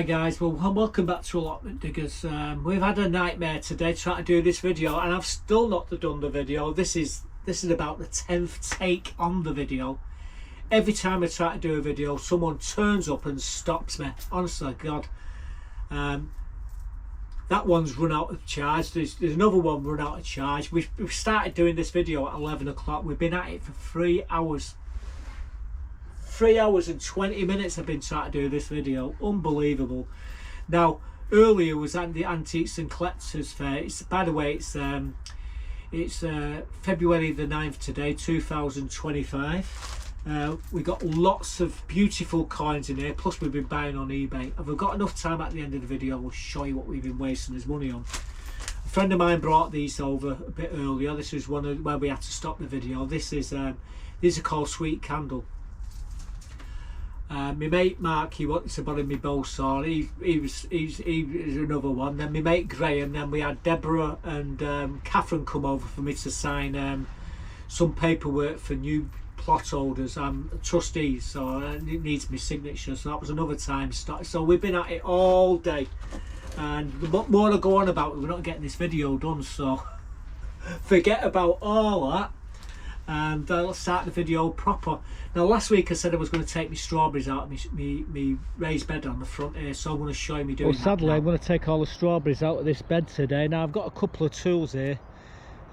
Hi guys, well welcome back to Allotment Diggers. We've had a nightmare today trying to do this video, and I've still not done the video. This is about the 10th take on the video. Every time I try to do a video, someone turns up and stops me. Honestly, God. That one's run out of charge. There's another one run out of charge. We've started doing this video at 11 o'clock. We've been at it for 3 hours. 3 hours and 20 minutes I've been trying to do this video. Unbelievable. Now, earlier was at the Antiques and Collectors Fair. By the way, it's February the 9th today, 2025. We got lots of beautiful coins in here, plus we've been buying on eBay. If we've got enough time at the end of the video, we'll show you what we've been wasting his money on. A friend of mine brought these over a bit earlier. This is one of where we had to stop the video. These are called Sweet Candle. My mate Mark, he wanted to borrow me bow saw. He's another one. Then my mate Graham. Then we had Deborah and Catherine come over for me to sign some paperwork for new plot holders. Trustees, so it needs my signature. So that was another time start. So we've been at it all day, and the more I go on about it, we're not getting this video done. So forget about all that. And let's start the video proper. Now, last week I said I was going to take my strawberries out of me raised bed on the front here, so I'm going to show you me doing that. Well, sadly, I'm going to take all the strawberries out of this bed today. Now, I've got a couple of tools here.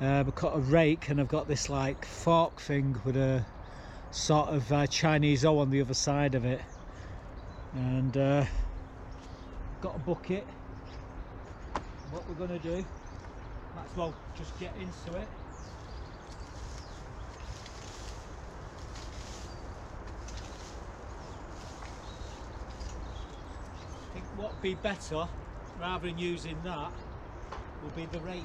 I've got a rake, and I've got this like fork thing with a sort of Chinese O on the other side of it, and got a bucket. What we're going to do, might as well just get into it. I think what would be better, rather than using that, will be the rake.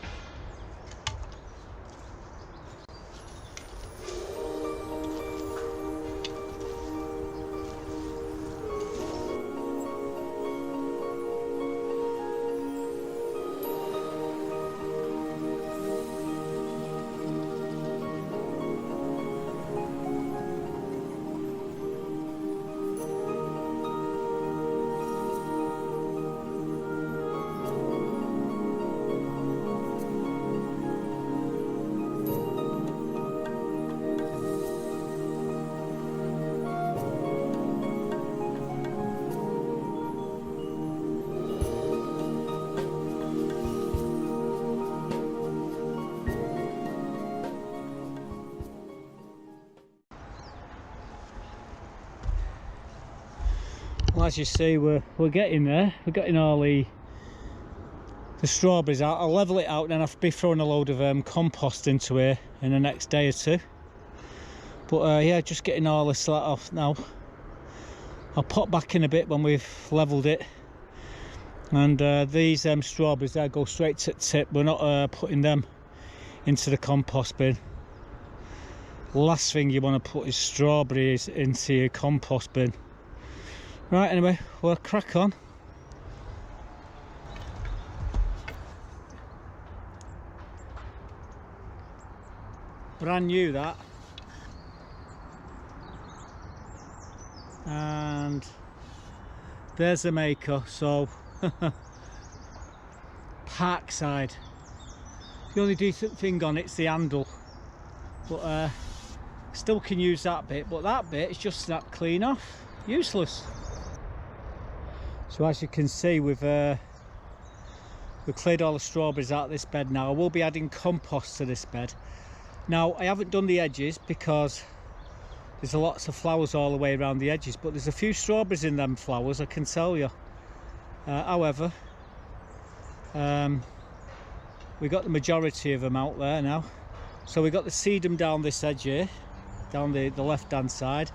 Well, as you see, we're getting there. We're getting all the strawberries out. I'll level it out, and then I'll be throwing a load of compost into here in the next day or two. But yeah, just getting all this slat off now. I'll pop back in a bit when we've levelled it. And these strawberries there go straight to the tip. We're not putting them into the compost bin. Last thing you want to put is strawberries into your compost bin. Right, anyway, we'll crack on. Brand new, that. And there's the maker. So Parkside. The only decent thing on it's the handle, but still can use that bit, but that bit is just snapped clean off. Useless. So as you can see, we've cleared all the strawberries out of this bed now. I will be adding compost to this bed. Now, I haven't done the edges because there's lots of flowers all the way around the edges, but there's a few strawberries in them flowers, I can tell you. However, we got the majority of them out there now. So we got the sedum down this edge here, down the left hand side,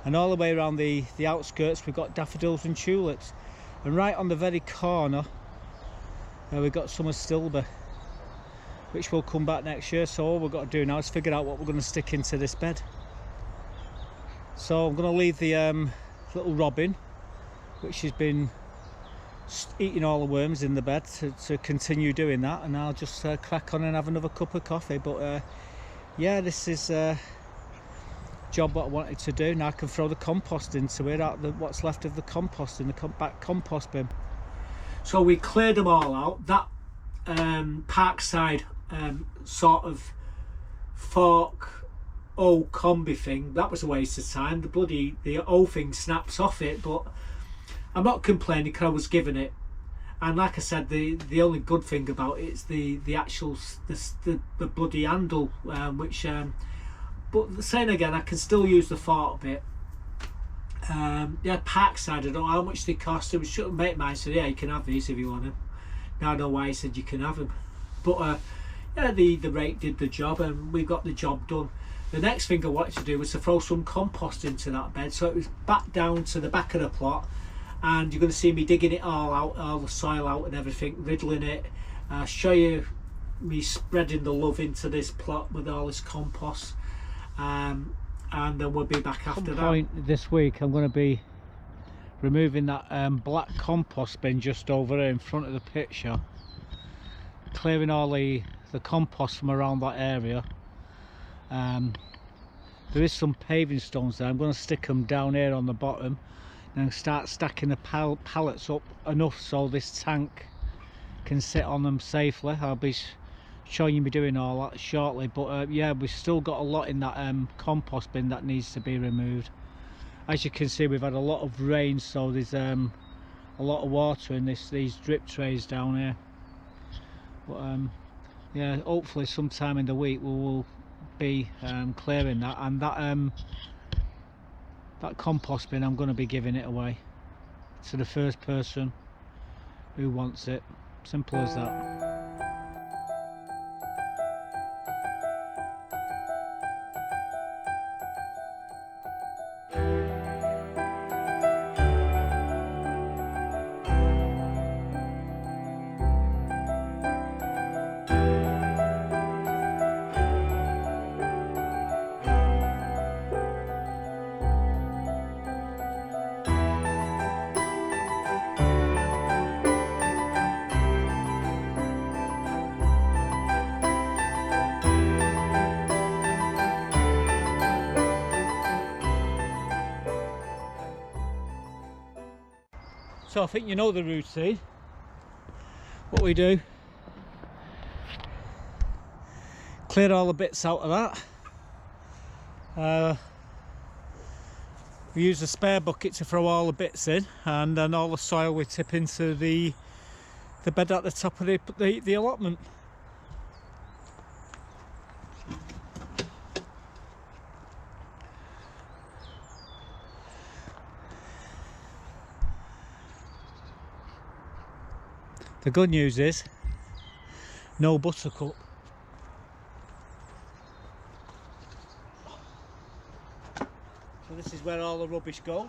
and all the way around the outskirts we've got daffodils and tulips. And right on the very corner we've got some astilbe, which will come back next year. So all we've got to do now is figure out what we're going to stick into this bed. So I'm going to leave the little robin, which has been eating all the worms in the bed, to continue doing that, and I'll just crack on and have another cup of coffee. But yeah, this is job what I wanted to do. Now I can throw the compost into it, out the what's left of the compost in the back compost bin. So we cleared them all out. That Parkside sort of fork old combi thing, that was a waste of time. The old thing snaps off it, but I'm not complaining because I was given it. And like I said, the only good thing about it is the actual the bloody handle, which but saying again, I can still use the fork bit. Yeah, Parkside, I don't know how much they cost. It was a mate of mine said, yeah, you can have these if you want them. Now I know why he said you can have them, but yeah, the rake did the job and we got the job done. The next thing I wanted to do was to throw some compost into that bed, so it was back down to the back of the plot, and you're going to see me digging it all out, all the soil out and everything, riddling it. Show you me spreading the love into this plot with all this compost, and then we'll be back after that. At some point this week I'm going to be removing that black compost bin just over there in front of the picture, clearing all the compost from around that area. There is some paving stones there. I'm going to stick them down here on the bottom and start stacking the pallets up enough so this tank can sit on them safely. I'll be showing you me doing all that shortly, but yeah, we've still got a lot in that compost bin that needs to be removed. As you can see, we've had a lot of rain, so there's a lot of water in these drip trays down here. But yeah, hopefully sometime in the week we will be clearing that, and that compost bin I'm going to be giving it away to the first person who wants it. Simple as that. So I think you know the routine. What we do, clear all the bits out of that. We use a spare bucket to throw all the bits in, and then all the soil we tip into the bed at the top of the allotment. The good news is, no Buttercup. So this is where all the rubbish goes.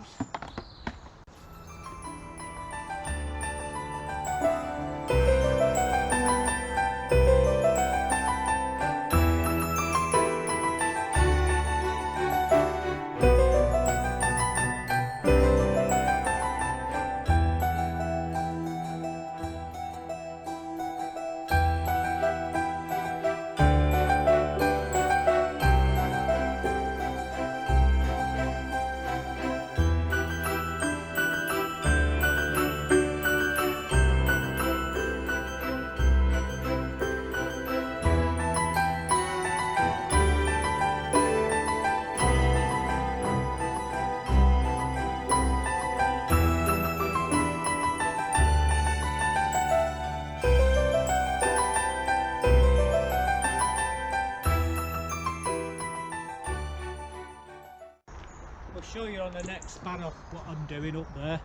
I'll show you on the next spanner what I'm doing up there,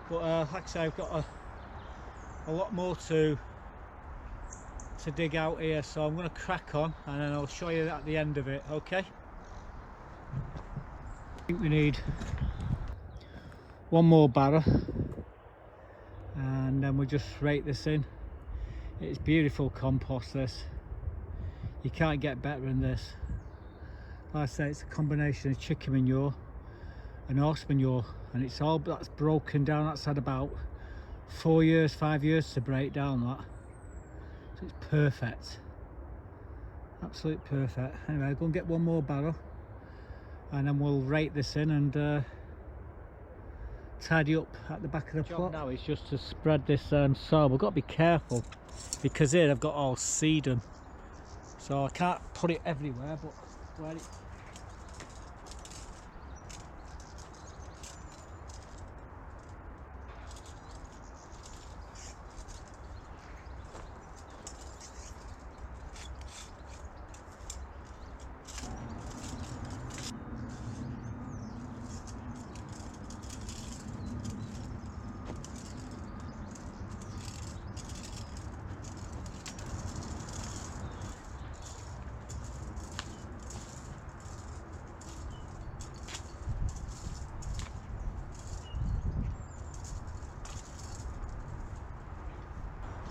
but like I say, I've got a lot more to dig out here, so I'm going to crack on and then I'll show you at the end of it. Okay, I think we need one more barrow and then we'll just rake this in. It's beautiful compost, this. You can't get better than this. Like I say, it's a combination of chicken manure and horse manure, and it's all that's broken down. That's had about 4 years, 5 years to break down that, so it's perfect, absolute perfect. Anyway, I'll go and get one more barrel and then we'll rake this in and tidy up at the back of the plot. Now is just to spread this soil. We've got to be careful because here I've got all sedum, so I can't put it everywhere, but where it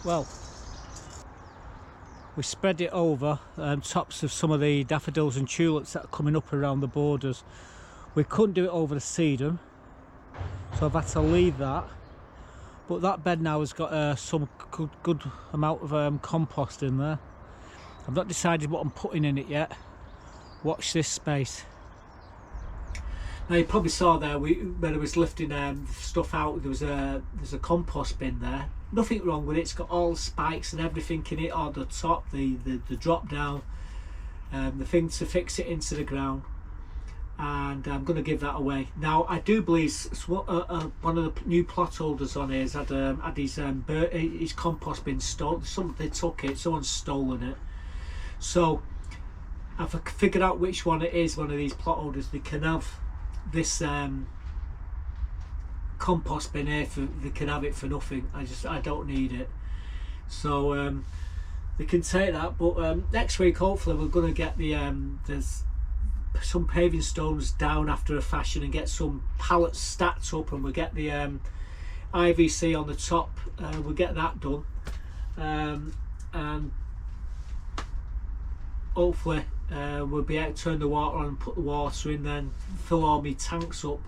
well, we spread it over tops of some of the daffodils and tulips that are coming up around the borders. We couldn't do it over the sedum, so I've had to leave that, but that bed now has got some good amount of compost in there. I've not decided what I'm putting in it yet. Watch this space. Now you probably saw there when I was lifting stuff out, there's a compost bin there. Nothing wrong with it. It's got all the spikes and everything in it on the top, the drop down, the thing to fix it into the ground, and I'm going to give that away. Now I do believe one of the new plot holders on here has had his compost bin stolen. They took it, someone's stolen it. So I've figured out which one it is. One of these plot holders, they can have this compost bin here they can have it for nothing. I don't need it, so they can take that. But next week hopefully we're going to get there's some paving stones down after a fashion and get some pallets stacked up, and we'll get the IVC on the top. We'll get that done, and hopefully we'll be able to turn the water on and put the water in, then fill all my tanks up.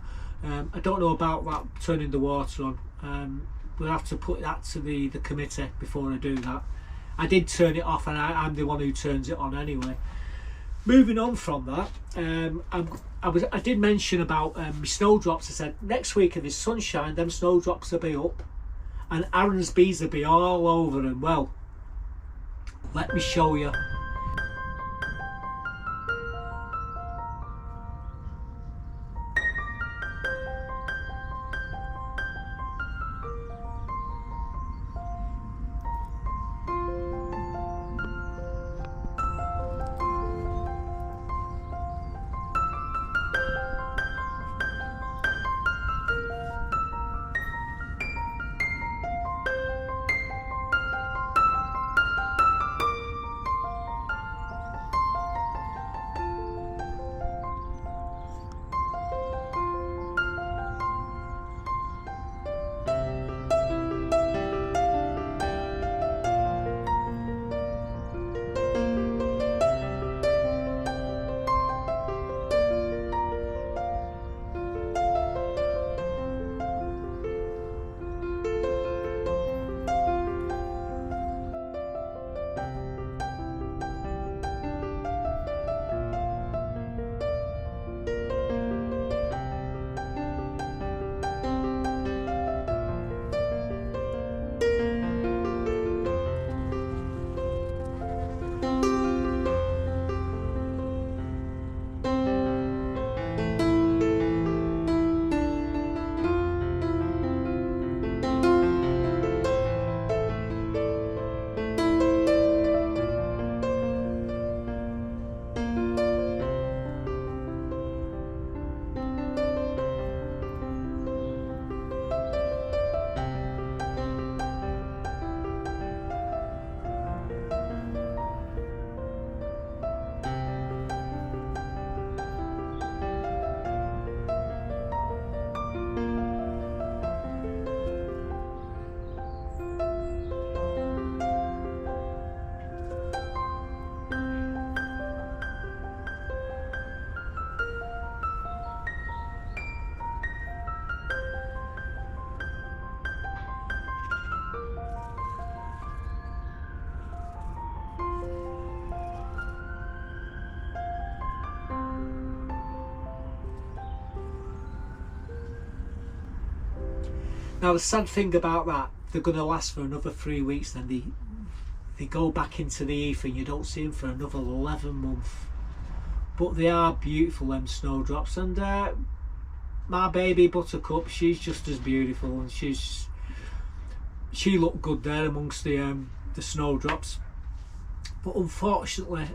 I don't know about that, turning the water on. We'll have to put that to the committee before I do that. I did turn it off, and I'm the one who turns it on anyway. Moving on from that, I did mention about my snowdrops. I said next week if there's sunshine, them snowdrops will be up and Aaron's bees will be all over them. Well, let me show you. Now the sad thing about that, they're going to last for another 3 weeks, then they go back into the ether and you don't see them for another 11 months. But they are beautiful, them snowdrops, and my baby Buttercup, she's just as beautiful, and she looked good there amongst the snowdrops. But unfortunately,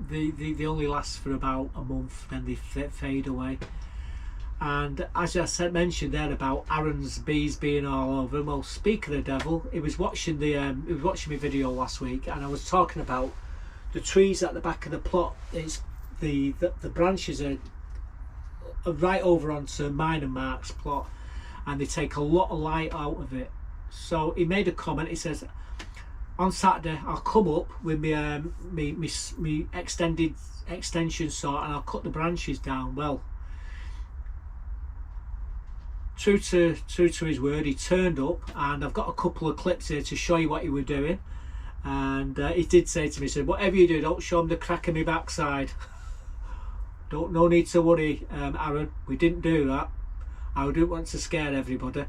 they only last for about a month, then they fade away. And as I mentioned there about Aaron's bees being all over him, well, speaking of the devil, he was watching my video last week, and I was talking about the trees at the back of the plot. It's the branches are right over onto mine and Mark's plot, and they take a lot of light out of it. So he made a comment. He says, on Saturday I'll come up with me extension saw and I'll cut the branches down. Well, true to his word, he turned up, and I've got a couple of clips here to show you what he was doing. And he did say to me, he said, whatever you do, don't show him the crack in my backside. No need to worry, Aaron, we didn't do that. I didn't want to scare everybody.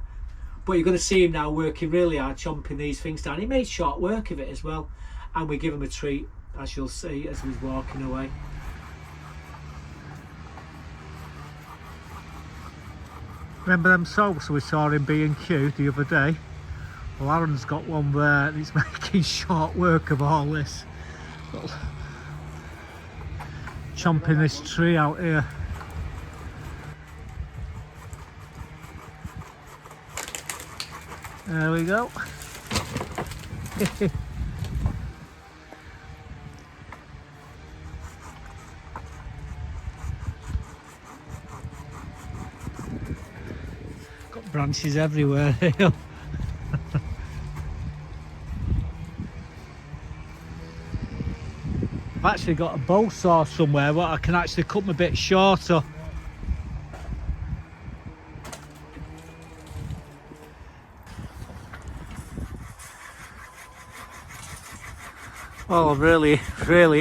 But you're going to see him now working really hard, chomping these things down. He made short work of it as well, and we give him a treat, as you'll see as he's walking away. Remember them soaps we saw in B&Q the other day? Well, Aaron's got one there, and he's making short work of all this. Chomping this tree out here. There we go. Got branches everywhere here. I've actually got a bow saw somewhere where I can actually cut them a bit shorter. Well, I'm really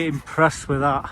impressed with that.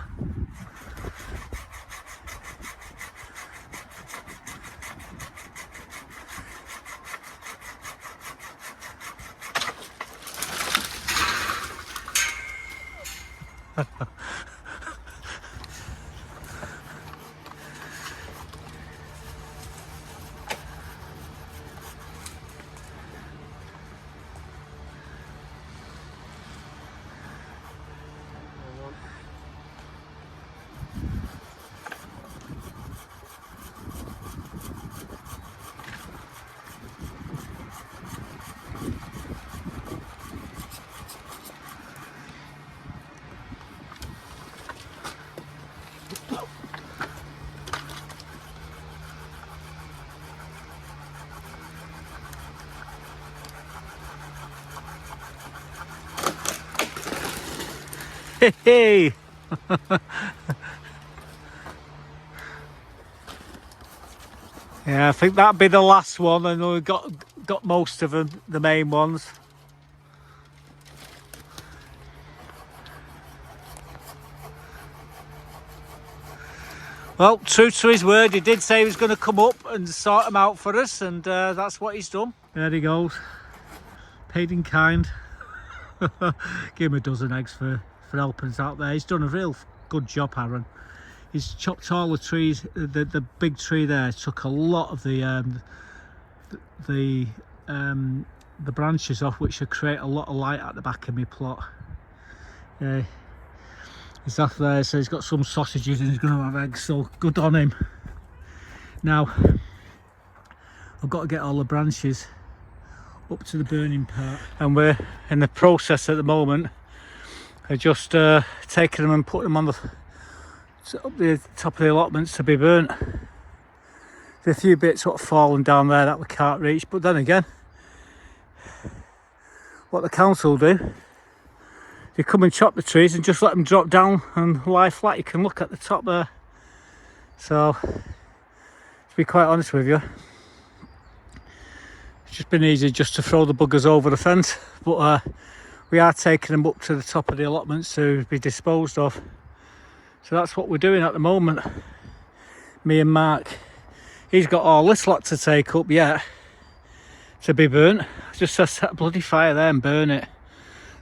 Hey! Yeah, I think that'd be the last one, and we've got most of them, the main ones. Well, true to his word, he did say he was going to come up and sort them out for us, and that's what he's done. There he goes, paid in kind. Give him a dozen eggs for helping us out there. He's done a real good job, Aaron. He's chopped all the trees. The big tree there took a lot of the branches off, which should create a lot of light at the back of my plot. He's off there, so he's got some sausages and he's going to have eggs, so good on him. Now I've got to get all the branches up to the burning part, and we're in the process at the moment of just taking them and putting them on the top of the allotments to be burnt. There's a few bits what have fallen down there that we can't reach, but then again, what the council do, they come and chop the trees and just let them drop down and lie flat. You can look at the top there. So to be quite honest with you, it's just been easy just to throw the buggers over the fence, but we are taking them up to the top of the allotments to be disposed of. So that's what we're doing at the moment, me and Mark. He's got all this lot to take up yet, to be burnt. Just set that bloody fire there and burn it.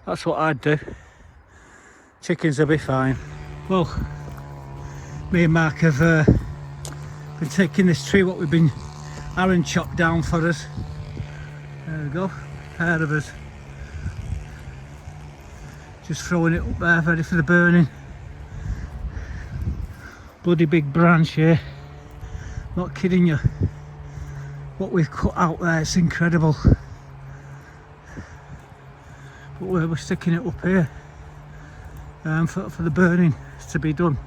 That's what I'd do. Chickens will be fine. Well, me and Mark have been taking this tree what we've been Aaron chopped down for us. There we go, a pair of us. Just throwing it up there ready for the burning. Bloody big branch here. Not kidding you. What we've cut out there, it's incredible. But we're sticking it up here for the burning to be done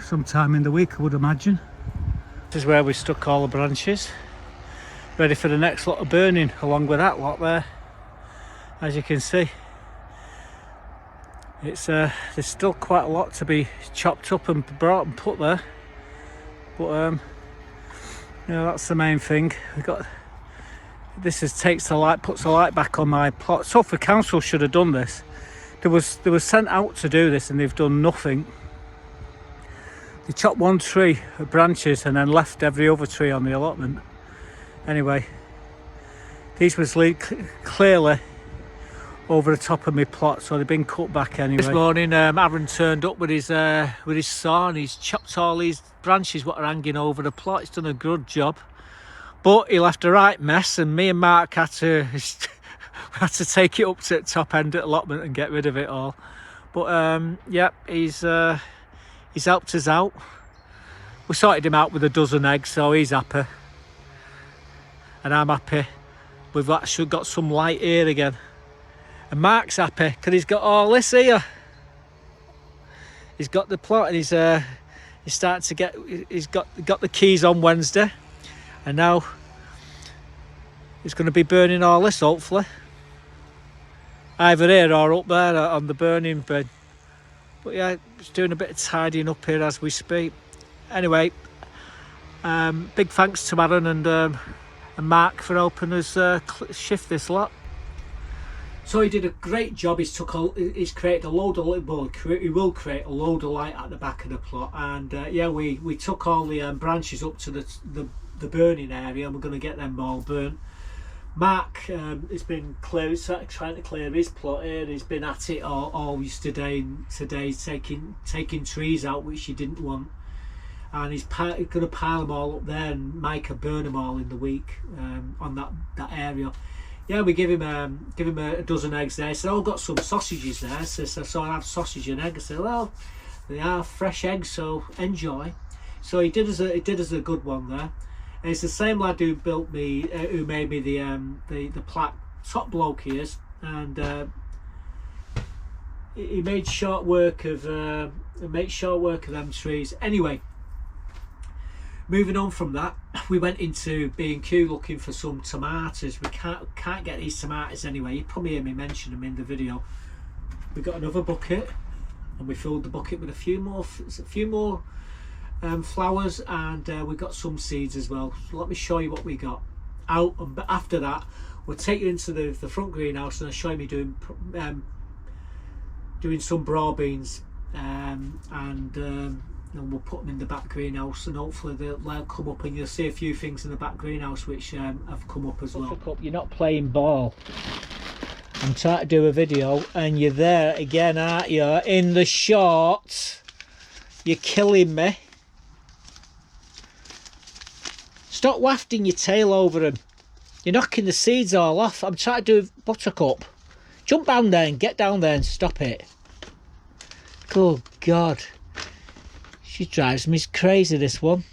sometime in the week, I would imagine. This is where we stuck all the branches, ready for the next lot of burning along with that lot there. As you can see, it's there's still quite a lot to be chopped up and brought and put there, but you know, that's the main thing. We got this puts the light back on my plot. Salford Council should have done this. They was sent out to do this and they've done nothing. They chopped one tree of branches and then left every other tree on the allotment. Anyway, these was clearly over the top of my plot, so they've been cut back anyway. This morning Aaron turned up with his saw and he's chopped all these branches what are hanging over the plot. He's done a good job, but he left a right mess, and me and Mark had to take it up to the top end at allotment and get rid of it all. But yeah, he's helped us out. We sorted him out with a dozen eggs, so he's happy and I'm happy. We've actually got some light here again. And Mark's happy because he's got all this here. He's got the plot and he's starting to get. He's got the keys on Wednesday, and now he's going to be burning all this hopefully. Either here or up there on the burning bin. But yeah, he's doing a bit of tidying up here as we speak. Anyway, big thanks to Aaron and Mark for helping us shift this lot. So he did a great job. He's created a load of light. Well, he will create a load of light at the back of the plot. And yeah, we took all the branches up to the burning area, and we're going to get them all burnt. Mark has been trying to clear his plot here. He's been at it all yesterday, taking trees out which he didn't want, and he's going to pile them all up there, and Mike will burn them all in the week on that area. Yeah, we give him a dozen eggs there. So I've got some sausages there. So I have sausage and egg. I said, well, they are fresh eggs, so enjoy. So he did us a good one there. And it's the same lad who made me the plaque. Top bloke he is, and he made short work of them trees. Anyway, moving on from that, we went into B&Q looking for some tomatoes. We can't get these tomatoes anyway. You probably hear me mention them in the video. We got another bucket, and we filled the bucket with a few more flowers, and we got some seeds as well. So let me show you what we got out, and after that we'll take you into the front greenhouse and I'll show you me doing some broad beans, and we'll put them in the back greenhouse, and hopefully they'll come up, and you'll see a few things in the back greenhouse which have come up as well. Buttercup, you're not playing ball. I'm trying to do a video and you're there again, aren't you? In the shorts. You're killing me. Stop wafting your tail over them. You're knocking the seeds all off. I'm trying to do Buttercup. Jump down there and get down there and stop it. Good God. She drives me crazy, this one.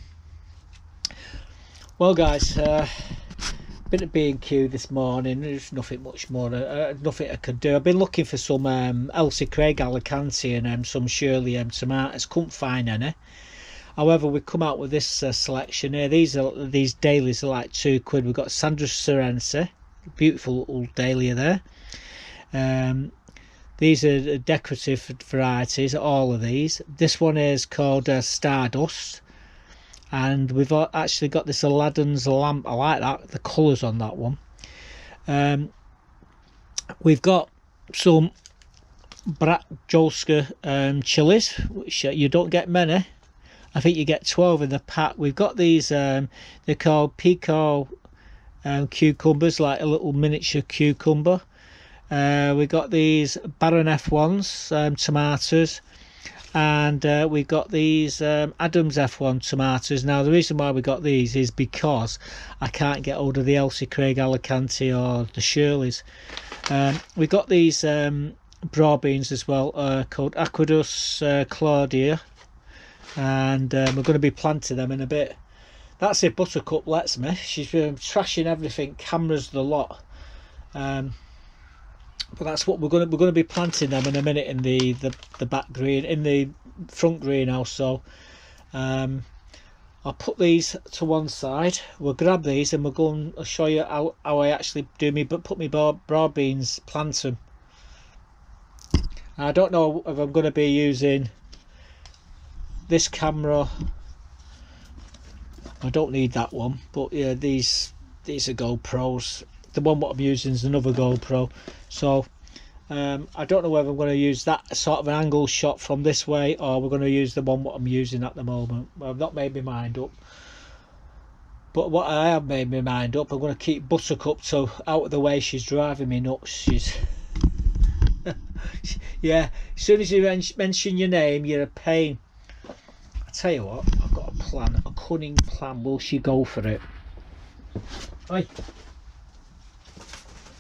Well guys, been at B&Q this morning. There's nothing much more, nothing I could do. I've been looking for some Elsie Craig Alicante and some Shirley tomatoes. Couldn't find any. However, we come out with this selection here. These dailies are like £2. We've got Sandra Serense, beautiful old dahlia there. These are decorative varieties, all of these. This one is called Stardust, and we've actually got this Aladdin's lamp. I like that, the colours on that one. We've got some Brat Jolska chilies, which you don't get many. I think you get 12 in the pack. We've got these, they're called Pico cucumbers, like a little miniature cucumber. We got these Baron F1s, tomatoes, and we got these Adams F1 tomatoes. Now the reason why we got these is because I can't get hold of the Elsie Craig Alicante or the Shirleys. We got these broad beans as well, called Aquidus Claudia, and we're going to be planting them in a bit. That's if Buttercup lets me. She's been trashing everything, cameras the lot. But that's what we're going to be planting them in a minute in the back green, in the front greenhouse. So I'll put these to one side. We'll grab these and we'll go and I'll show you how I actually do me, but put me broad beans, plant them. I don't know if I'm going to be using this camera. I don't need that one, but yeah, these are GoPros. The one what I'm using is another GoPro, so I don't know whether I'm going to use that sort of an angle shot from this way, or we're going to use the one what I'm using at the moment. Well, I've not made my mind up, but what I have made my mind up, I'm going to keep Buttercup so out of the way. She's driving me nuts. She's yeah, as soon as you mention your name, you're a pain. I tell you what, I've got a plan, a cunning plan. Will she go for it? Oi.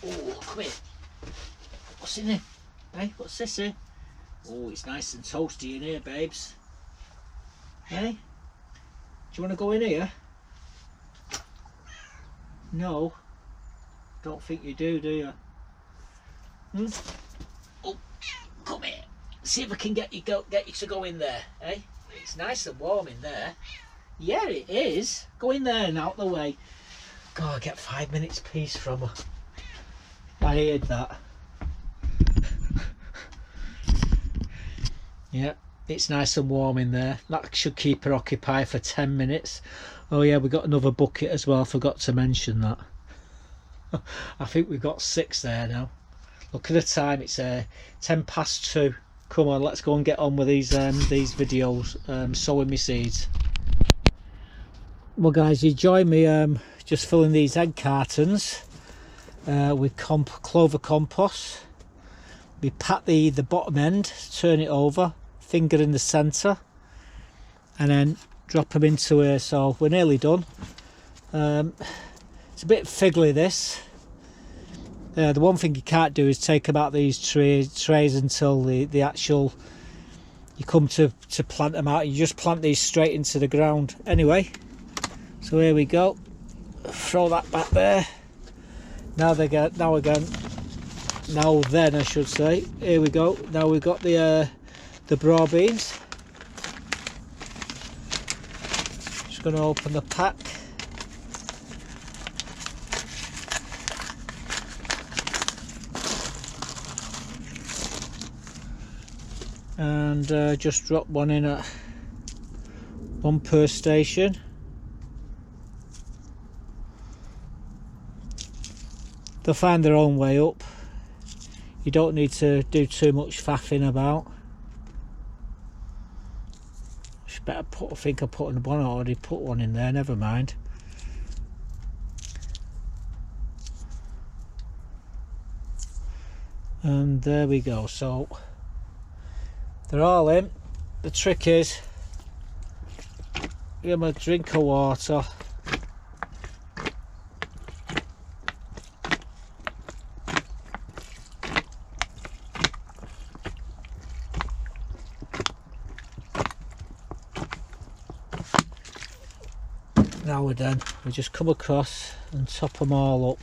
Oh, come here. What's in here? Hey, what's this here? Oh, it's nice and toasty in here, babes. Hey? Do you want to go in here? No. Don't think you do you? Hmm? Oh, come here. See if I can get you to go in there, eh? It's nice and warm in there. Yeah, it is. Go in there and out the way. God, I get 5 minutes peace from her. I heard that. Yeah, it's nice and warm in there. That should keep her occupied for 10 minutes. Oh yeah, we got another bucket as well. I forgot to mention that. I think we've got 6 there now. Look at the time, it's 10 past 2. Come on, let's go and get on with these videos, sowing my seeds. Well guys, you join me just filling these egg cartons with clover compost. We pat the bottom end, turn it over, finger in the centre, and then drop them into here. So we're nearly done. It's a bit fiddly this. The one thing you can't do is take them out these trays until the actual you come to plant them out. You just plant these straight into the ground. Anyway, so here we go. Throw that back there. Now then I should say. Here we go. Now we've got the broad beans. Just going to open the pack. And just drop one in at one per station. They'll find their own way up. You don't need to do too much faffing about. Just better put, I think I put one, I already put one in there, never mind. And there we go. So they're all in. The trick is give them a drink of water. Now we're done. We just come across and top them all up.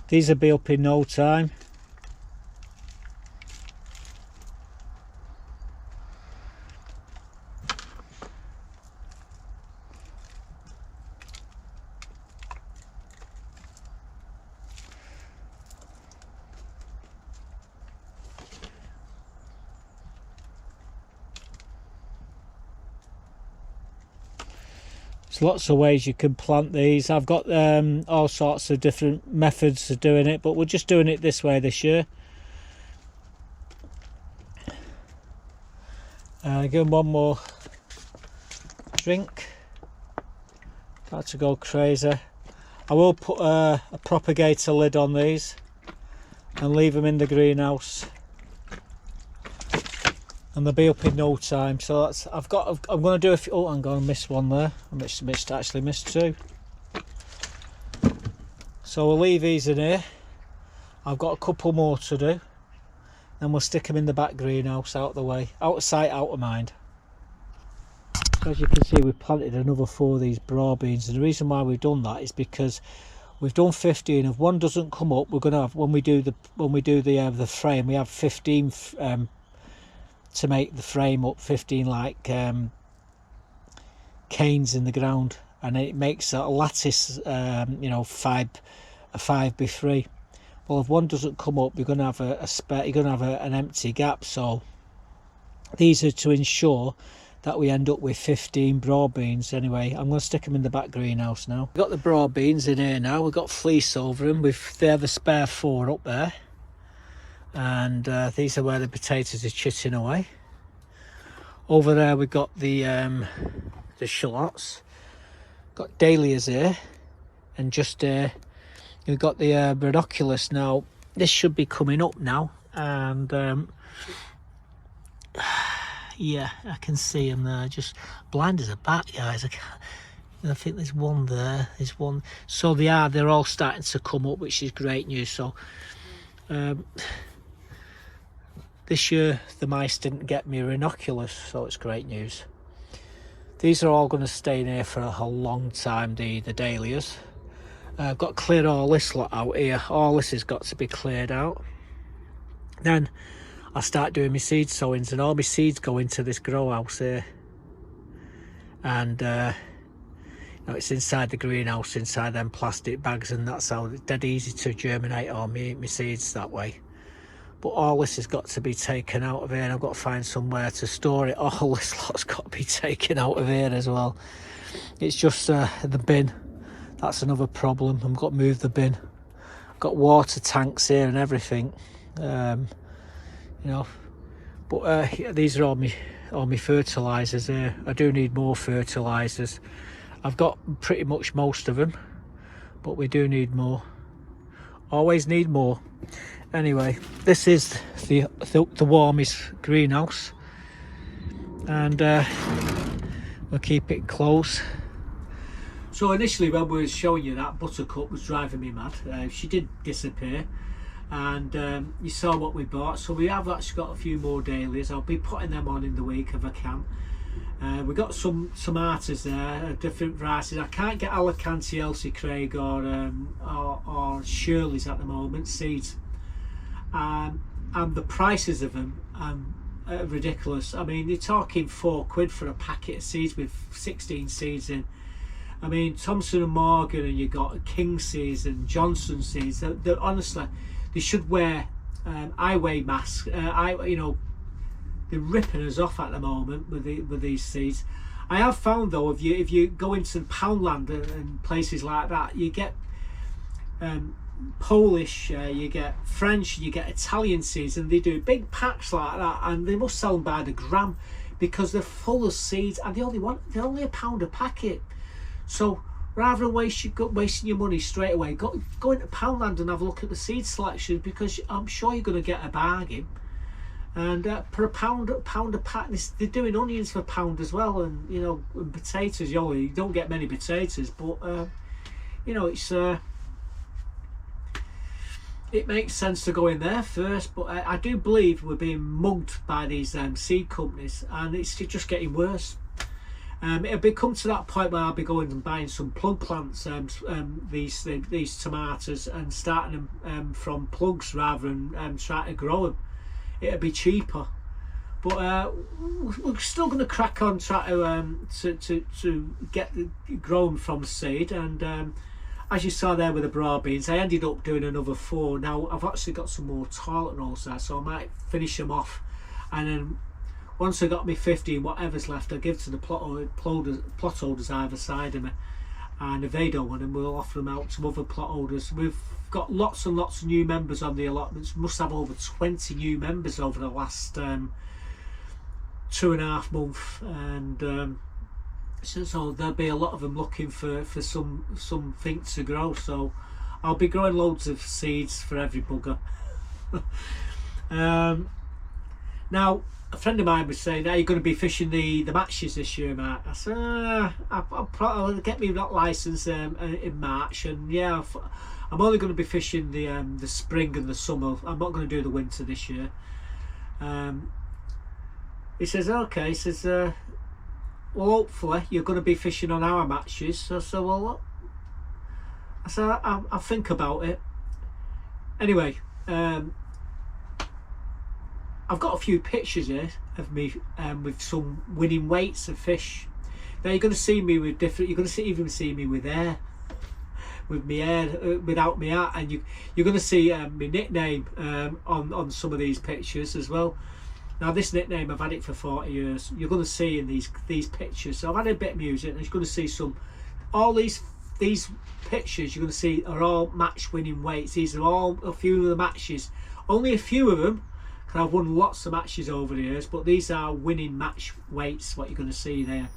These will be up in no time. There's lots of ways you can plant these. I've got all sorts of different methods of doing it, but we're just doing it this way this year. Give them one more drink. About to go crazy. I will put a propagator lid on these and leave them in the greenhouse, and they'll be up in no time. So that's I'm going to do a few. Oh, I'm going to miss one there. I missed two. So we'll leave these in here. I've got a couple more to do. Then we'll stick them in the back greenhouse, out of the way, out of sight, out of mind. So as you can see, we've planted another 4 of these broad beans, and the reason why we've done that is because we've done 15. If one doesn't come up, we're going to have, when we do the frame, we have 15 to make the frame up, 15 like canes in the ground, and it makes a lattice, you know, 5x3. Well, if one doesn't come up, you're going to have a spare. You're going to have an empty gap. So these are to ensure that we end up with 15 broad beans. Anyway, I'm going to stick them in the back greenhouse now. We've got the broad beans in here now. We've got fleece over them. They have a spare 4 up there, and these are where the potatoes are chitting away. Over there we've got the shallots. Got dahlias here, and just we've got the ranunculus. Now this should be coming up now, and yeah, I can see them there. Just blind as a bat, guys. I think there's one there. There's one. So they're all starting to come up, which is great news. So this year the mice didn't get me ranunculus, so it's great news. These are all going to stay in here for a long time, the dahlias. I've got to clear all this lot out here. All this has got to be cleared out. Then I'll start doing my seed sowings, and all my seeds go into this grow house here. And you know, it's inside the greenhouse, inside them plastic bags, and that's how it's dead easy to germinate all my seeds that way. But all this has got to be taken out of here, and I've got to find somewhere to store it. All this lot's got to be taken out of here as well. It's just the bin. That's another problem. I've got to move the bin. I've got water tanks here and everything. You know, but these are all my fertilizers here. I do need more fertilizers. I've got pretty much most of them, but we do need more. Always need more. Anyway, this is the warmest greenhouse, and we'll keep it close. So initially when we were showing you that, Buttercup was driving me mad. She did disappear, and you saw what we bought. So we have actually got a few more dahlias. I'll be putting them on in the week if I can. We got some tomatoes there, different varieties. I can't get Alicante, Elsie Craig or Shirley's at the moment, seeds. And the prices of them are ridiculous. I mean, you're talking £4 for a packet of seeds with 16 seeds in. I mean, Thompson and Morgan, and you got King seeds and Johnson seeds. They're honestly, they should wear eyewear masks. You know, they're ripping us off at the moment with these seeds. I have found though, if you go into Poundland and places like that, you get Polish, you get French, you get Italian seeds, and they do big packs like that, and they must sell them by the gram because they're full of seeds, and they're only £1 a packet. So rather than wasting your money straight away, go into Poundland and have a look at the seed selection, because I'm sure you're going to get a bargain. And per a pound a pack, they're doing onions for £1 as well, and you know, and potatoes. You don't get many potatoes, but you know, it's it makes sense to go in there first. But I do believe we're being mugged by these seed companies, and it's just getting worse. It'll be come to that point where I'll be going and buying some plug plants, these tomatoes, and starting them from plugs rather than trying to grow them. It'll be cheaper, but we're still going to crack on, try to get grow them from seed. And as you saw there with the broad beans, I ended up doing another 4. Now I've actually got some more toilet rolls there, so I might finish them off, and then once I got me 15, whatever's left, I'll give to the plot holders either side of me, and if they don't want them, we'll offer them out to other plot holders. We've got lots and lots of new members on the allotments. We must have over 20 new members over the last 2.5 months, and so there'll be a lot of them looking for something to grow. So I'll be growing loads of seeds for every bugger. Now, a friend of mine was saying, "Are you going to be fishing the matches this year, Mark?" I said, I'll get me that license in March, and yeah, I'm only going to be fishing the spring and the summer. I'm not going to do the winter this year." He says, "Okay." He says, "Well, hopefully you're going to be fishing on our matches." So I said, "Well, I said, I'll think about it." Anyway, I've got a few pictures here of me with some winning weights of fish. Now you're going to see me with different. You're going to even see me with hair, with my hair without my hat, and you're going to see my nickname on some of these pictures as well. Now this nickname, I've had it for 40 years. You're going to see in these pictures. So I've had a bit of music, and you're going to see all these pictures you're going to see are all match winning weights. These are all a few of the matches. Only a few of them, because I've won lots of matches over the years, but these are winning match weights, what you're going to see there.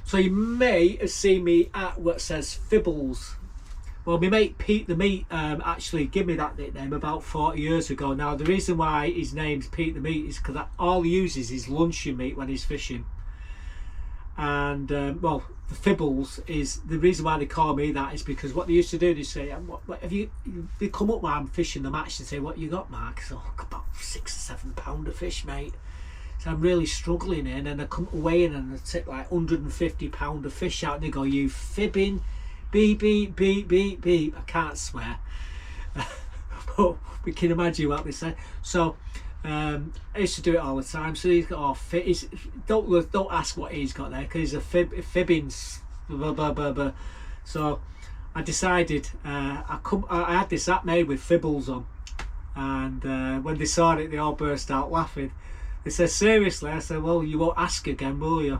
So you may have seen me at what says Fibbles. Well, my mate Pete the Meat actually gave me that nickname about 40 years ago. Now, the reason why his name's Pete the Meat is because all he uses is luncheon meat when he's fishing. And, well, the Fibbles is, the reason why they call me that is because what they used to do, they say, what have you, they come up while I'm fishing the match and say, "What you got, Mark?" So, about 6 or 7 pound of fish, mate. So I'm really struggling in, and I come away in and I take like 150 pound of fish out, and they go, "You fibbing, beep beep beep beep beep." I can't swear, but we can imagine what they say. So I used to do it all the time. So he's got all fit. Don't ask what he's got there, because he's a fibbing. Blah, blah, blah, blah. So I decided I had this app made with Fibbles on, and when they saw it, they all burst out laughing. They said, "Seriously?" I said, "Well, you won't ask again, will you?"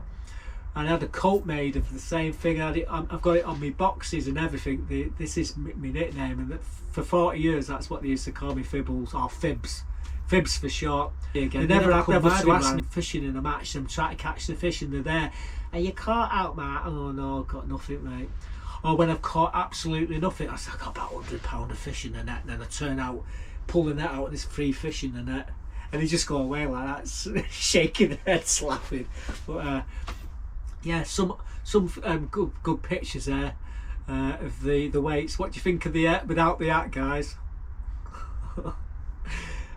And I had a coat made of the same thing. I've got it on my boxes and everything. This is my nickname, and for 40 years that's what they used to call me, Fibbles, or Fibs for short. Again, they never asked me fishing in a match. I'm trying to catch the fish, and they're there. "Are you caught out, Matt?" "Oh no, got nothing, mate." Or when I've caught absolutely nothing, I said, "I got about 100 pound of fish in the net," and then I turn out, pull the net out, and there's 3 fish in the net. And they just go away like that, shaking their heads, laughing. But yeah, some good pictures there of the weights. What do you think of the without the hat, guys?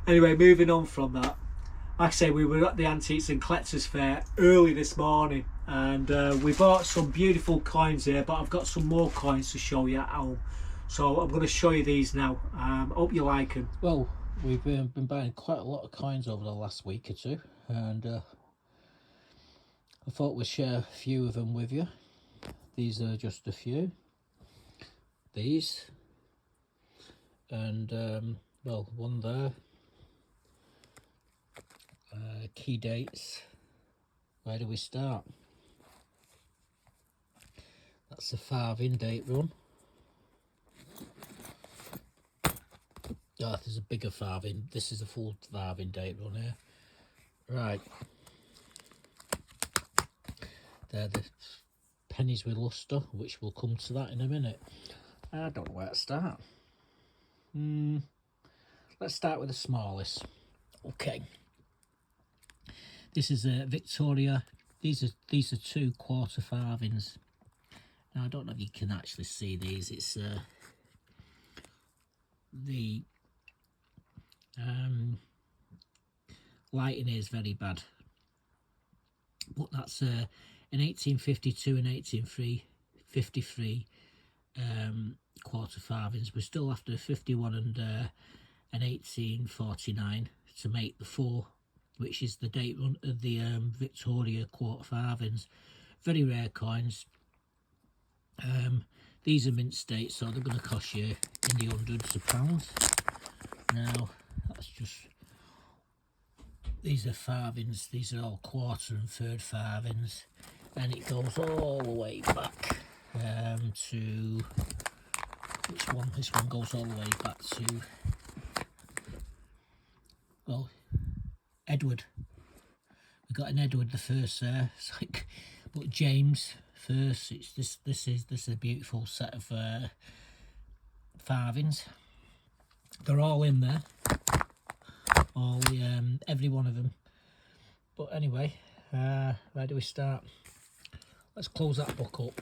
Anyway, moving on from that. Like I say, we were at the Antiques and Collectors Fair early this morning, and we bought some beautiful coins here, but I've got some more coins to show you at home. So I'm going to show you these now. Hope you like them. Well, we've been buying quite a lot of coins over the last week or two, and I thought we'd share a few of them with you. These are just a few. These, and well, one there. Key dates. Where do we start? That's a farthing date run. Oh, there's a bigger farthing. This is a full farthing date run here. Right. They're the pennies with lustre, which we'll come to that in a minute. I don't know where to start. Let's start with the smallest. Okay. This is a Victoria. These are 2 quarter farthings. Now I don't know if you can actually see these. It's the lighting is very bad, but that's in 1852 and 1853 quarter farthings. We're still after 51 and 1849 to make the 4, which is the date of the Victoria quarter farthings. Very rare coins. These are mint state, so they're going to cost you in the hundreds of pounds. Now, that's just, these are farthings, these are all quarter and third farthings, and it goes all the way back to, which one? This one goes all the way back to, well, Edward. We got an Edward the First there. It's like, but James first. It's this is a beautiful set of farthings. They're all in there, all the every one of them. But anyway, where do we start? Let's close that book up.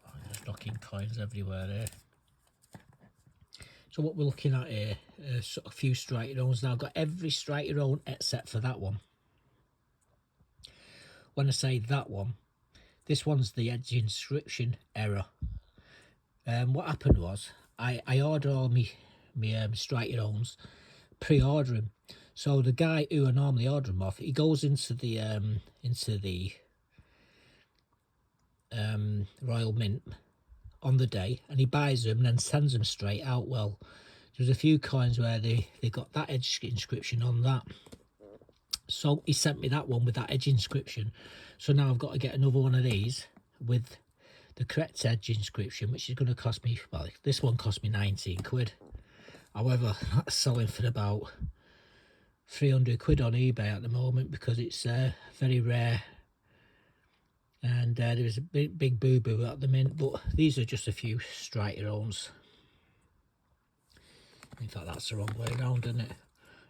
Oh, there's knocking coins everywhere here. So what we're looking at here, a few strike your owns. Now I've got every strike your own except for that one. When I say that one, this one's the edge inscription error. What happened was I ordered all my strike your owns, pre-order them. So the guy who I normally order them off, he goes into the Royal Mint on the day, and he buys them and then sends them straight out. Well, there's a few coins where they got that edge inscription on that, so he sent me that one with that edge inscription. So now I've got to get another one of these with the correct edge inscription, which is going to cost me, well, this one cost me 19 quid. However, that's selling for about 300 quid on eBay at the moment because it's very rare. And there's a big boo-boo at the mint, but these are just a few strike your owns. In fact, that's the wrong way around, isn't it?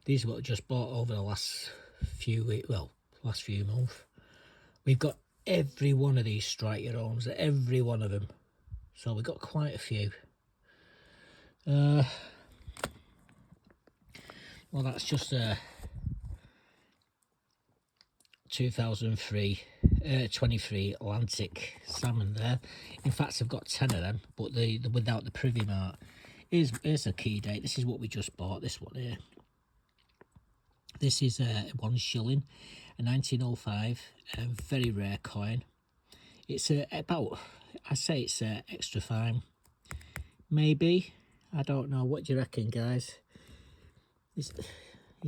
These are what I just bought over the last few weeks, well, last few months. We've got every one of these strike your owns, every one of them. So we've got quite a few. Well, that's just a 2003 23 Atlantic salmon there. In fact, I've got 10 of them, but the without the privy mark. Here's a key date. This is what we just bought, this one here. This is 1 shilling, a 1905, a very rare coin. It's about, I say it's extra fine, maybe. I don't know. What do you reckon, guys? You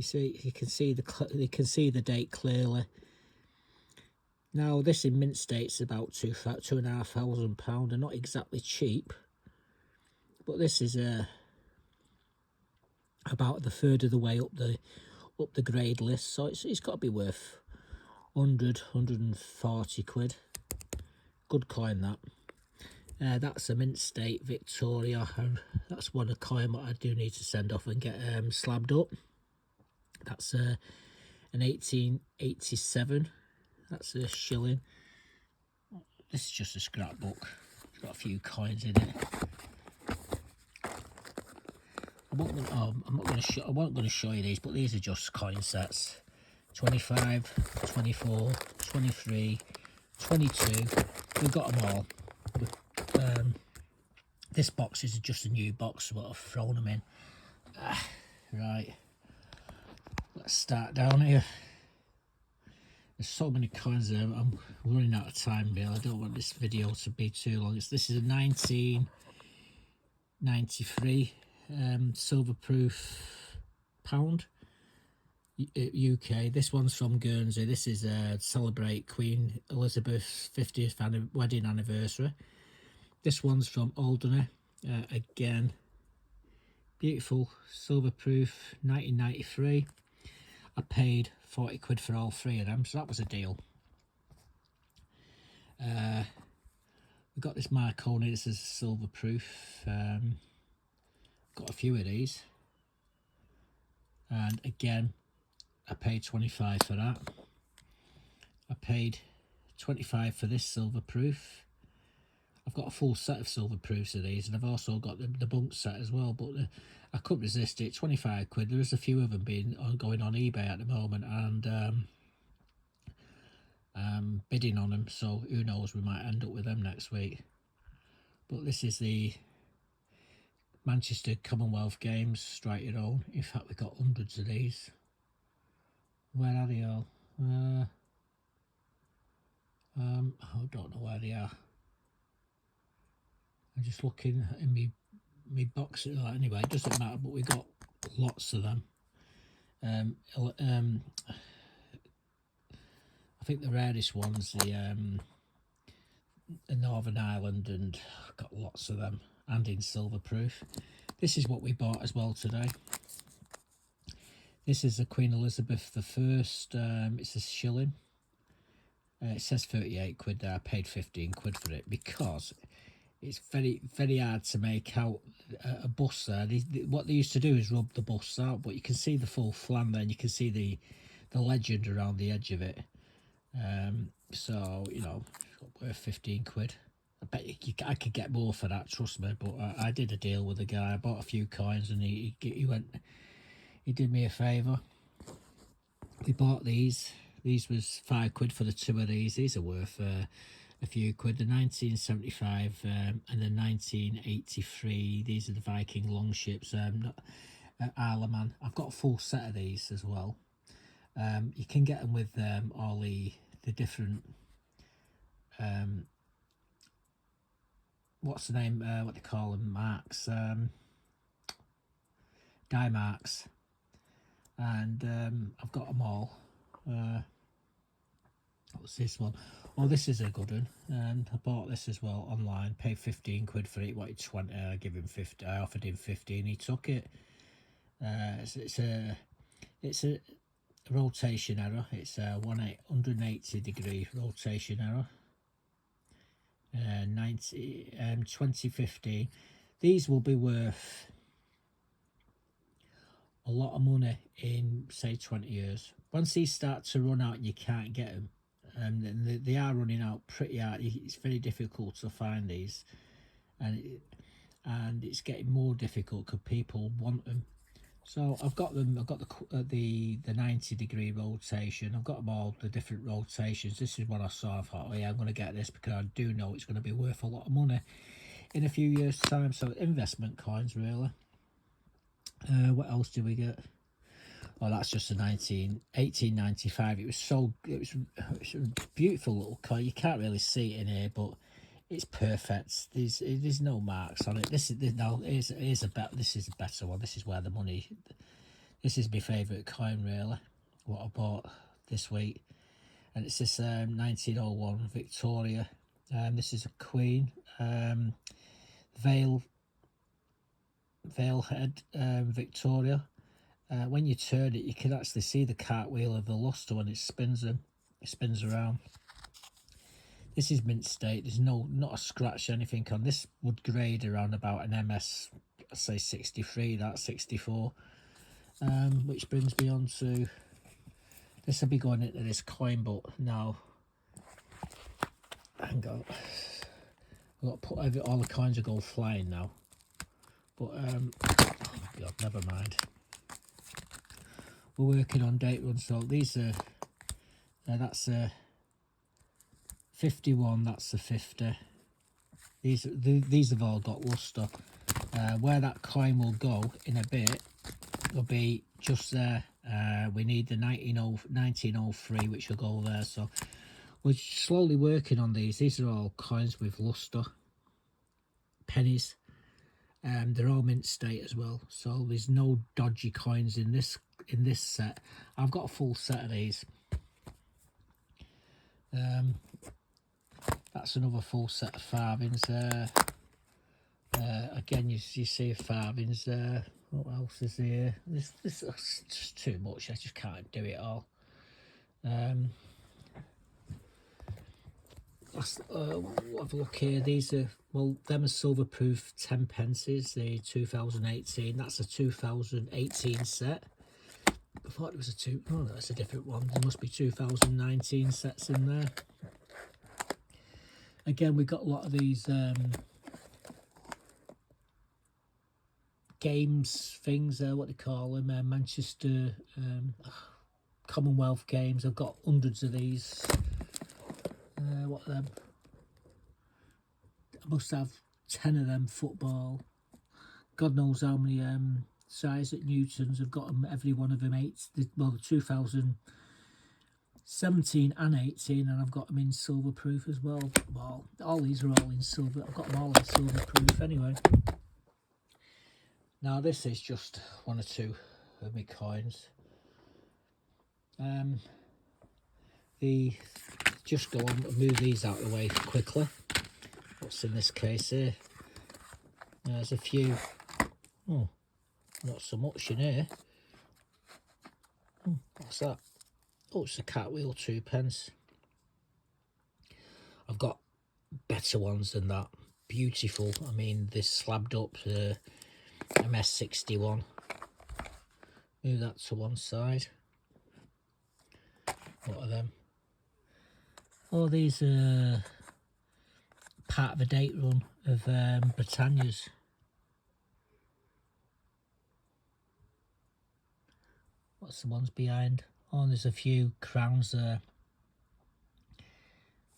see, you can see the date clearly. Now this in mint state is about £2,500. They're not exactly cheap, but this is about the third of the way up the grade list, so it's got to be worth 140 quid. Good coin that. That's a mint state Victoria. That's one of coin that I do need to send off and get slabbed up. That's an 1887. That's a shilling. This is just a scrapbook. It's got a few coins in it. I wasn't going to show you these, but these are just coin sets. 25, 24, 23, 22. We've got them all. This box is just a new box, what I've thrown them in. Right. Let's start down here. There's so many coins there. I'm running out of time, Bill. I don't want this video to be too long. This is a 1993 silver proof pound, UK. This one's from Guernsey. This is celebrate Queen Elizabeth's 50th wedding anniversary. This one's from Alderney. Again, beautiful silver proof, 1993. I paid 40 quid for all three of them, so that was a deal. We've got this Marconi. This is silver proof. Got a few of these, and again I paid 25 for that. I paid 25 for this silver proof. I've got a full set of silver proofs of these, and I've also got the bunk set as well, but I couldn't resist it. 25 quid. There is a few of them going on eBay at the moment, and bidding on them, so who knows, we might end up with them next week. But this is the Manchester Commonwealth Games, strike your own. In fact, we've got hundreds of these. Where are they all? I don't know where they are. I'm just looking in me box. Anyway, it doesn't matter, but we got lots of them. I think the rarest one's the Northern Ireland, and I've got lots of them, and in silver proof. This is what we bought as well today. This is a Queen Elizabeth I. It's a shilling. It says 38 quid there. I paid 15 quid for it because it's very, very hard to make out a bust there. What they used to do is rub the bust out, but you can see the full flan there, and you can see the legend around the edge of it. So, you know, worth 15 quid. I bet I could get more for that, trust me, but I did a deal with the guy. I bought a few coins, and he did me a favour. We bought these. These was 5 quid for the 2 of these. These are worth a few quid. The 1975 and the 1983. These are the Viking longships. Allotment. I've got a full set of these as well. You can get them with all the different what's the name? What they call them? Marks. Die marks. And I've got them all. What's this one? Oh, this is a good one. I bought this as well online. Paid 15 quid for it. Wanted 20. I give him 50. I offered him 15. He took it. It's a rotation error. It's a 180 degree rotation error. 2015. These will be worth a lot of money in, say, 20 years. Once these start to run out, you can't get them. And they are running out pretty hard. It's very difficult to find these, and it's getting more difficult because people want them. So I've got them. I've got the 90 degree rotation. I've got them all, the different rotations. This is what I saw. I thought, oh yeah, I'm going to get this because I do know it's going to be worth a lot of money in a few years' time. So investment coins, really. What else did we get? Oh, that's just a 1895. It was a beautiful little coin. You can't really see it in here, but it's perfect. There's no marks on it. This is a better one. This is where the money. This is my favourite coin, really. What I bought this week, and it's this 1901 Victoria. This is a Queen veil head Victoria. When you turn it, you can actually see the cartwheel of the lustre when it spins around. This is mint state. There's not a scratch or anything on this. Would grade around about an MS, say 63, that's 64. Which brings me on to this. Will be going into this coin, but now hang on. I've got to put all the coins will go flying now. But oh God, never mind. We're working on date runs, so these are that's a 51, that's a 50. These have all got lustre. Where that coin will go in a bit will be just there. We need the 1903, which will go there. So we're slowly working on these. These are all coins with lustre, pennies. They're all mint state as well, so there's no dodgy coins in this set. I've got a full set of these. That's another full set of farthings there. Again, you see farthings there. What else is here? This is just too much. I just can't do it all. We'll have a look here. These are, well, them are silver proof 10 pences, the 2018. That's a 2018 set. I thought it was oh, that's a different one. There must be 2019 sets in there. Again, we got a lot of these games things, what they call them, Manchester Commonwealth games. I've got hundreds of these. What are them? I must have 10 of them. Football, God knows how many size at Newtons. I've got them, every one of them, the 2017 and 18, and I've got them in silver proof as well. Well, all these are all in silver. I've got them all in silver proof anyway. Now this is just one or two of my coins. Just go on and move these out of the way quickly. What's in this case here? There's a few. Oh, not so much in here. What's that? Oh, it's a Cartwheel 2p. I've got better ones than that. Beautiful. I mean, this slabbed up MS61. Move that to one side. What are them? Oh, these are part of a date run of Britannia's. What's the ones behind? Oh, and there's a few crowns there.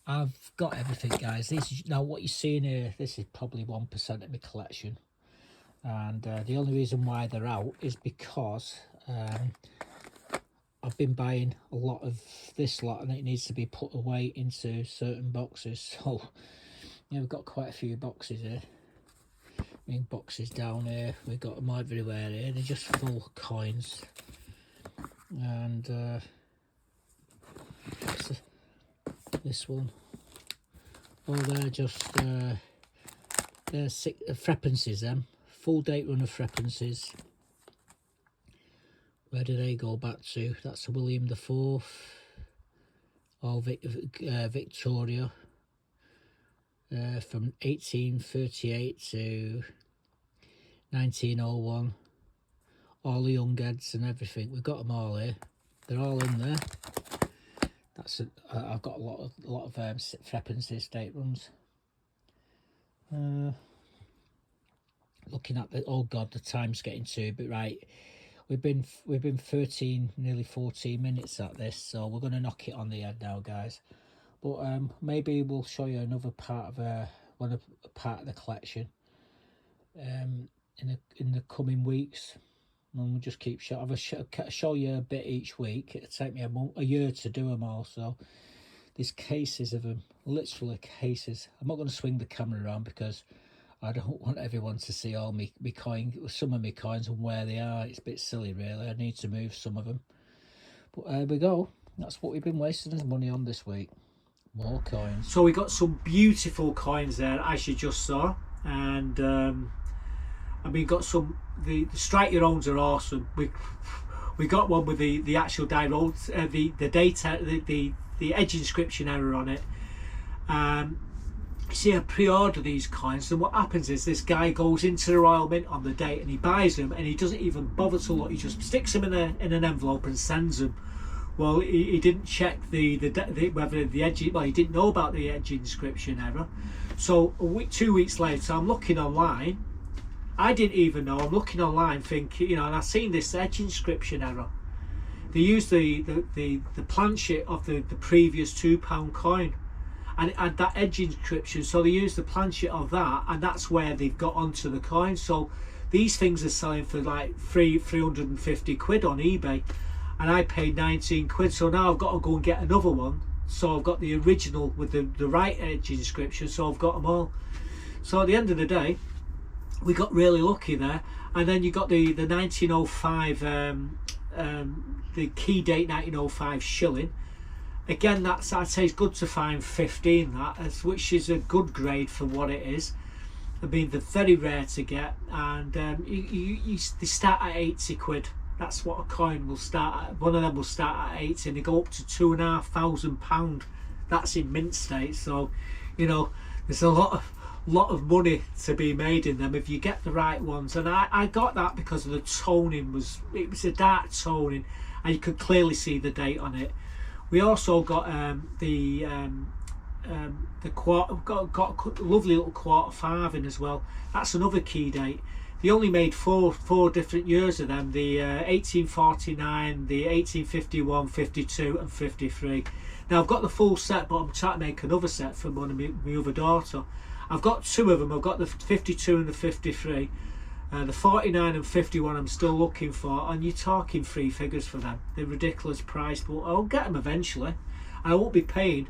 I've got everything, guys. This is, now what you're seeing here, this is probably 1% of my collection. And the only reason why they're out is because I've been buying a lot of this lot, and it needs to be put away into certain boxes. So yeah, we've got quite a few boxes here. I mean, boxes down here, we've got them everywhere here. They're just full of coins. And this one, oh, they're just they're freppencies, them full date run of freppencies. Where do they go back to? That's William the Fourth, or Victoria, from 1838 to 1901. All the young heads and everything, we've got them all here. They're all in there. That's I've got a lot of freppencies date runs. Looking at the, oh god, the time's getting too a bit right. We've been 13, nearly 14 minutes at this, so we're going to knock it on the head now, guys. But maybe we'll show you another part of part of the collection in the coming weeks. And we'll just keep show you a bit each week. It'll take me a year to do them all. So there's cases of them, literally cases. I'm not going to swing the camera around because I don't want everyone to see all me some of my coins and where they are. It's a bit silly, really. I need to move some of them. But there we go. That's what we've been wasting his money on this week. More coins. So we got some beautiful coins there, as you just saw, and I mean, got some. The strike your owns are awesome. We got one with the actual the edge inscription error on it. See, I pre-order these coins, and what happens is this guy goes into the Royal Mint on the date and he buys them, and he doesn't even bother to look. He just sticks them in an envelope and sends them. Well, he didn't check whether the edge. Well, he didn't know about the edge inscription error. So 2 weeks later, I'm looking online. I didn't even know. I'm looking online, thinking, and I've seen this edge inscription error. They used the planchet of the previous £2 coin, and it had that edge inscription. So they used the planchet of that, and that's where they've got onto the coin. So these things are selling for like 350 quid on eBay, and I paid 19 quid. So now I've got to go and get another one. So I've got the original with the right edge inscription. So I've got them all. So at the end of the day, we got really lucky there. And then you got the 1905 the key date 1905 shilling. Again, I'd say it's good to find 15 which is a good grade for what it is. I mean, they're very rare to get, and they start at 80 quid. That's what a coin will start at. One of them will start at 80 and they go up to £2,500. That's in mint state. So there's a lot of money to be made in them if you get the right ones. And I got that because of the toning. It was a dark toning, and you could clearly see the date on it. We also got the the quarter, got a lovely little quarter farthing as well. That's another key date. They only made four different years of them: the 1849, the 1851, 52, and 53. Now I've got the full set, but I'm trying to make another set for one of my other daughter. I've got two of them. I've got the 52 and the 53. The 49 and 51 I'm still looking for, and you're talking three figures for them. They're ridiculous price, but I'll get them eventually. I won't be paying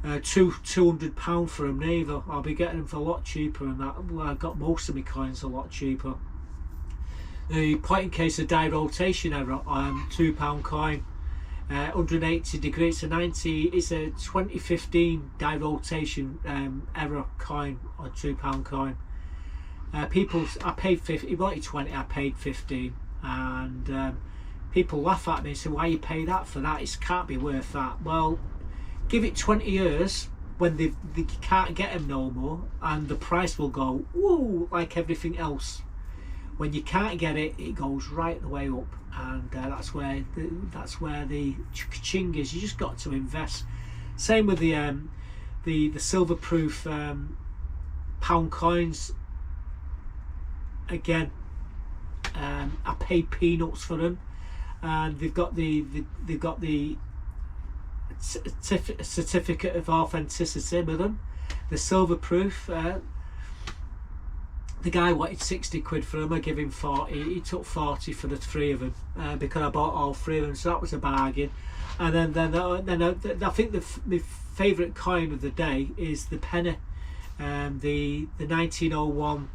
£200 for them neither. I'll be getting them for a lot cheaper than that. Well, I got most of my coins a lot cheaper. The point in case of die rotation error, £2 coin, 180 degrees. It's a 2015 die rotation error coin, or £2 coin. I paid 50. He wanted 20. I paid 15, and people laugh at me and say, "Why you pay that for that? It can't be worth that." Well, give it 20 years when they can't get them no more, and the price will go woo like everything else. When you can't get it, it goes right the way up, and that's where the ching is. You just got to invest. Same with the silver proof pound coins. Again, I paid peanuts for them, and they've got the certificate of authenticity with them. The silver proof. The guy wanted 60 quid for them. I gave him 40. He took 40 for the three of them because I bought all three of them, so that was a bargain. And then I think my favourite coin of the day is the penny, the 1901.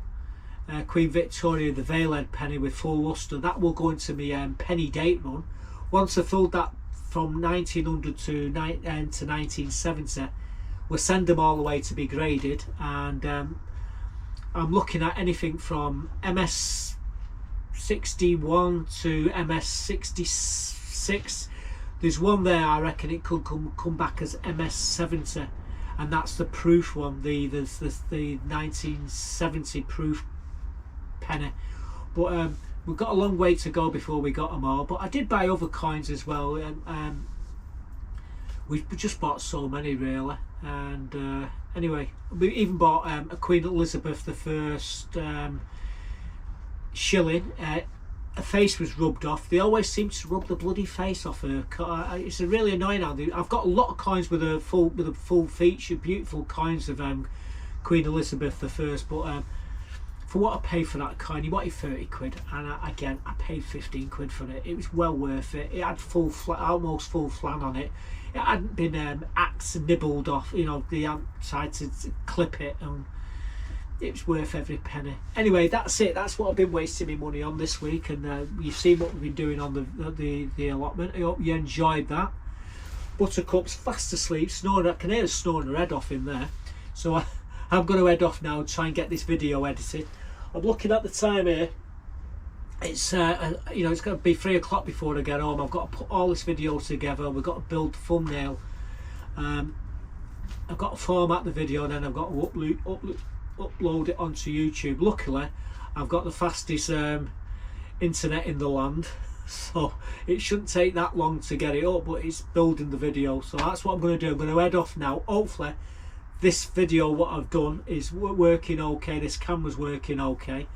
Queen Victoria, the Veilhead penny with full lustre. That will go into my penny date run. Once I filled that from 1900 to 1970, we'll send them all the way to be graded, and I'm looking at anything from MS 61 to MS 66. There's one there I reckon it could come back as MS 70, and that's the proof one, the 1970 proof penny. But we've got a long way to go before we got them all. But I did buy other coins as well, and we just bought so many really. And anyway, we even bought a Queen Elizabeth I shilling. Her face was rubbed off. They always seem to rub the bloody face off her. It's really annoying now. I've got a lot of coins with a full feature, beautiful coins of Queen Elizabeth I, but for what I paid for that coin, he wanted 30 quid, and again I paid 15 quid for it. It was well worth it. It had almost full flan on it. It hadn't been axe nibbled off, you know, the outside to clip it, and it was worth every penny. Anyway, that's it. That's what I've been wasting my money on this week, and you've seen what we've been doing on the allotment. I hope you enjoyed that. Buttercup's fast asleep, snoring. I can hear her snoring her head off in there. So I'm going to head off now and try and get this video edited. I'm looking at the time here. It's you know, it's going to be 3 o'clock before I get home. I've got to put all this video together. We've got to build the thumbnail. I've got to format the video, and then I've got to upload it onto YouTube. Luckily, I've got the fastest internet in the land, so it shouldn't take that long to get it up. But it's building the video, so that's what I'm going to do. I'm going to head off now. Hopefully this video, what I've done, is working okay. This camera's working okay,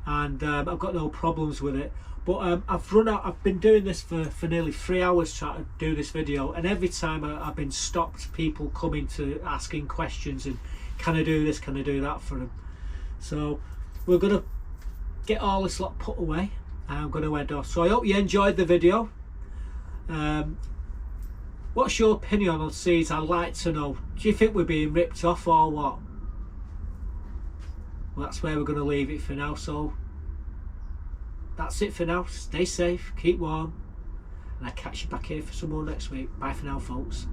and I've got no problems with it. But I've run out. I've been doing this for nearly 3 hours trying to do this video, and every time I've been stopped, people coming to asking questions and can I do this, can I do that for them. So we're gonna get all this lot put away, and I'm gonna head off. So I hope you enjoyed the video. What's your opinion on seeds? I'd like to know. Do you think we're being ripped off or what? Well, that's where we're going to leave it for now. So that's it for now. Stay safe, keep warm, and I'll catch you back here for some more next week. Bye for now, folks.